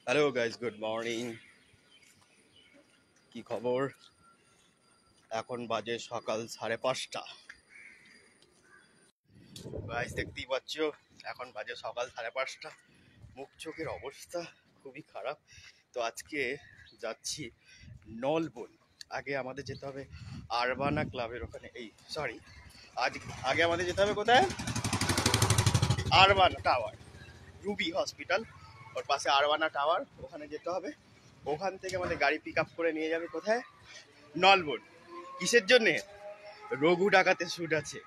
Hello guys, good morning. কি খবর? এখন বাজে সকাল 5:30। গাইজ দেখতেই পাচ্ছ, এখন বাজে সকাল 5:30। মুখ চোখের অবস্থা খুবই খারাপ। তো আজকে যাচ্ছি নলবন। আগে আমাদের যেতে হবে আরবানা ক্লাবের ওখানে। আজ আগে আমাদের যেতে হবে কোথায়? আরবানা টাওয়ার, রুবি হসপিটাল ওর পাশে আরবানা টাওয়ার, ওখানে যেতে হবে। ওখান থেকে আমাদের গাড়ি পিক আপ করে নিয়ে যাবে কোথায়? নলবন। কিসের জন্যে? রঘু ডাকাতের শ্যুট আছে।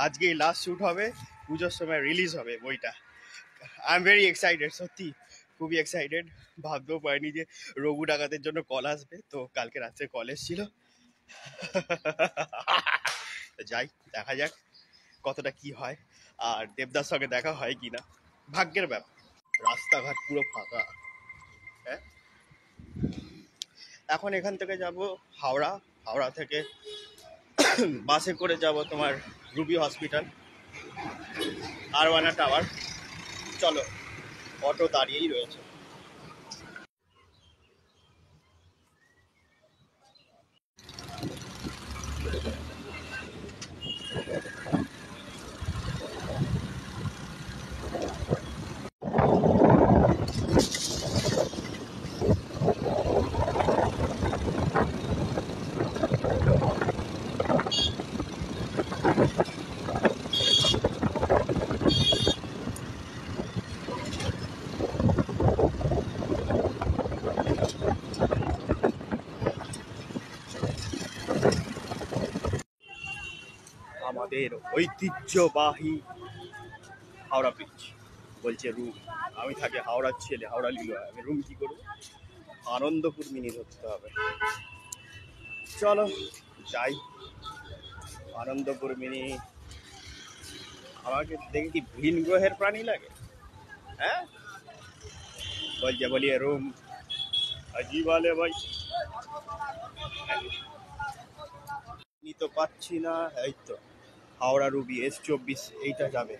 আজকেই লাস্ট শ্যুট হবে, পুজোর সময় রিলিজ হবে বইটা। আই এম ভেরি এক্সাইটেড, সত্যি খুবই এক্সাইটেড। ভাবতেও পারিনি যে রঘু ডাকাতের জন্য কল আসবে। তো কালকে রাত্রে কল এসেছিল। যাই, দেখা যাক কতটা কি হয়, আর দেবদার সঙ্গে দেখা হয় কিনা, ভাগ্যের ব্যাপার। রাস্তাঘাট পুরো ফাঁকা। হ্যাঁ, এখন এখান থেকে যাব হাওড়া। হাওড়া থেকে বাসে করে যাব তোমার রুবি হসপিটাল, আরওয়ানা টাওয়ার। চলো, অটো দাঁড়িয়েই রয়েছে। আমাদের ঐতিহ্যবাহী হাওড়া ব্রিজ। বলছে রুম। আমি থাকি হাওড়ার ছেলে, হাওড়া লিলো, আমি রুম কি করবো? আনন্দপুর মিনি ধরতে হবে। চলো যাই, আনন্দপুর মিনি। আমাকে দেখে কি ভিন গ্রহের প্রাণী লাগে? হ্যাঁ, বলছে বলিয়ে রুম अजीब वाले भाई। নি তো পাচ্ছি না। এই তো হাওড়া রুবি S24 এইটা যাবে,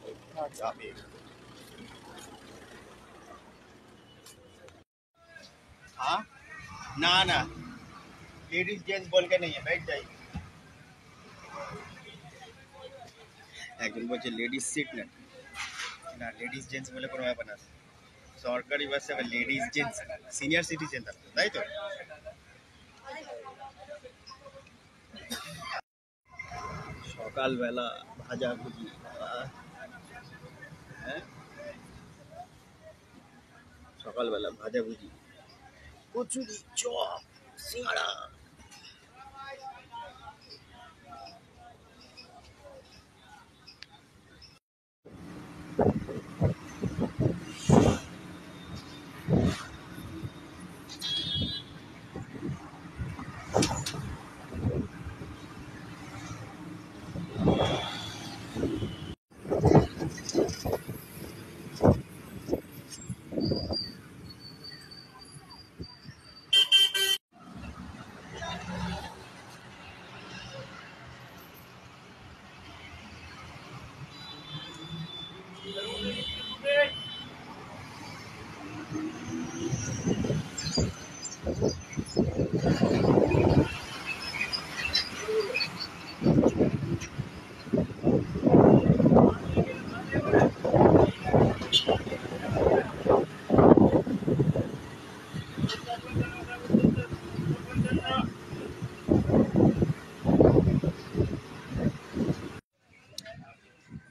এইটা যাবে। हाँ, ना ना, लेडीज जेंट्स बोल के नहीं है, बैठ जाइए। একজন বলছে লেডিস সিট না, না লেডিস জেন্টস বলে কোনো ব্যাপার না। সরকারি বাসে আবার লেডিস জেন্টস সিনিয়র সিটিজেন থাকতো, তাই তো? সকালবেলা ভাজা ভুজি, হ্যাঁ, সকালবেলা ভাজা ভুজি, কচুরি, চপ, সিঙ্গাড়া।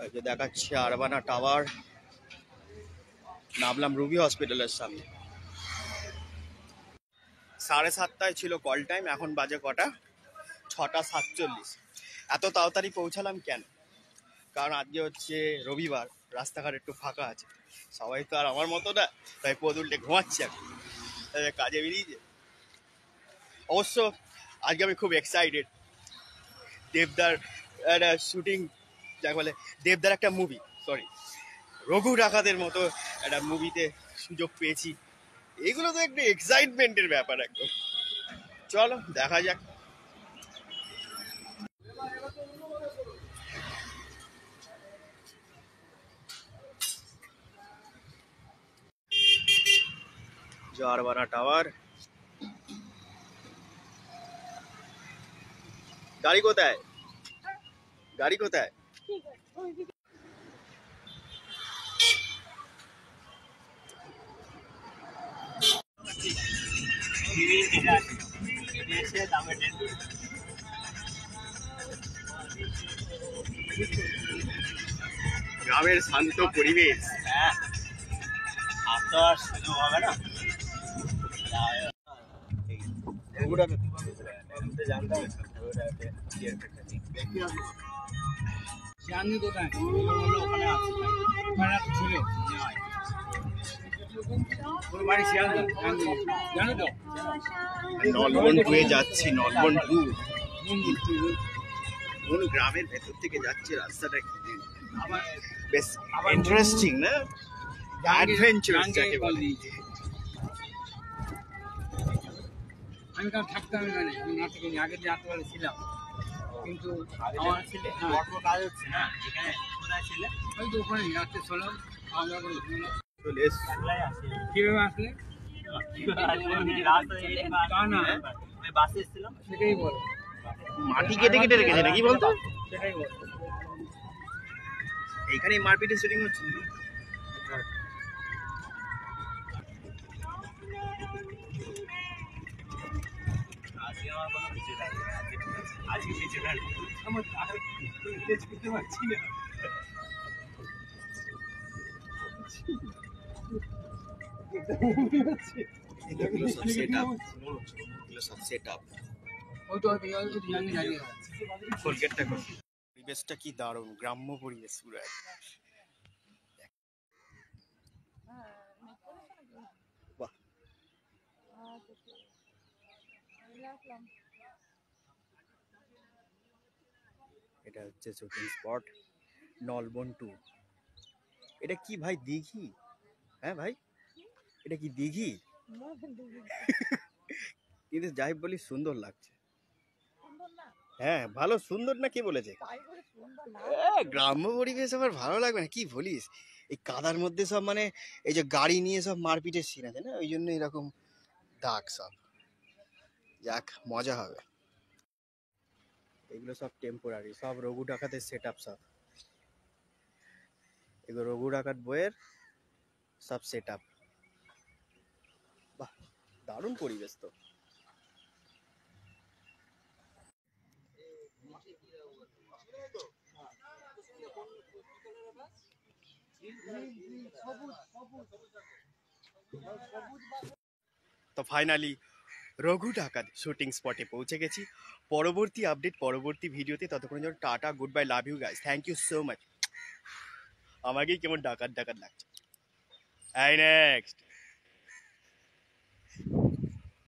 এই যে দেখাচ্ছে আরবানা টাওয়ার। নামলাম রুবি হসপিটালের সামনে। 7:30টায় ছিল কল টাইম, এখন বাজে কটা? 6:47। এত তাড়াতাড়ি পৌঁছালাম কেন? কারণ আজকে হচ্ছে রবিবার, রাস্তাঘাট একটু ফাঁকা আছে। সবাই তো আর আমার মতো না, তাই পদ উল্টে ঘুমাচ্ছে এখন, তাই কাজে বেরিয়েছে। অবশ্য আজকে আমি খুব এক্সাইটেড। দেবদার একটা শুটিং, যাকে বলে দেবদার একটা মুভি, সরি, রঘু ডাকাতের মতো একটা মুভিতে সুযোগ পেয়েছি। এগুলো তো একটু এক্সাইটমেন্টের ব্যাপার একদম। চলো দেখা যাক। জারবানা টাওয়ার। গাড়ি কোথায়? গাড়ি কোথায়? গ্রামের শান্ত পরিবেশ। হ্যাঁ, আর তো আর সুযোগ হবে না। নলবন টুয়ে যাচ্ছি, নলবন টু। কিন্তু কোন গ্রামের ভেতর থেকে যাচ্ছে রাস্তাটা কি বেশ ইন্টারেস্টিং না, অ্যাডভেঞ্চারাস যাকে বলে। আমি কারণ থাকতাম এখানে, আমি নাটকে আগের দিন রাত্রে ছিলাম, কিন্তু আমার ছেলে কাজ হচ্ছে না এখানে। কোথায় ছিলে? ওই তো ওখানে রাত্রে ছিলাম, খাওয়া দাওয়া করে ঘুমলাম। কিভাবে আসলে? তা না, বাসে এসেছিলাম, সেটাই বলো। মাটি কেটে কেটে রেখেছে নাকি বলতো? সেটাই বলো। এইখানেই মারপিটের শুটিং হচ্ছে। পরিবেশটা কি দারুণ, গ্রাম্য পরিবেশ পুরো। বাহ, এটা হচ্ছে শুটিং স্পট নলবন টু। এটা কি ভাই, দিঘি? হ্যাঁ ভাই, এটা কি দিঘি? কিন্তু যাই বলি সুন্দর লাগছে। হ্যাঁ ভালো, সুন্দর না, কে বলেছে? গ্রাম্য পরিবেশ আবার ভালো লাগবে না কি বলিস? এই কাদার মধ্যে সব মানে এই যে গাড়ি নিয়ে সব মারপিটের সিন আছে না, ওই জন্য এরকম দাগ সব। যাক, মজা হবে। এগুলো সব টেম্পোরারি, সব রঘু ডাকাতের সেট আপ সব। এগুলো রঘু ডাকাত বইয়ের সব সেট আপ। বাহ, দারুণ পরিবেশ তো। তো ফাইনালি রঘু ডাকাত শুটিং স্পটে পৌঁছে গেছি। পরবর্তী আপডেট পরবর্তী ভিডিওতে, ততক্ষণের জন্য tata, good bye, love you guys, thank you so much. আমাকেই কেমন ডাকাত ডাকাত লাগছে। আই নেক্সট।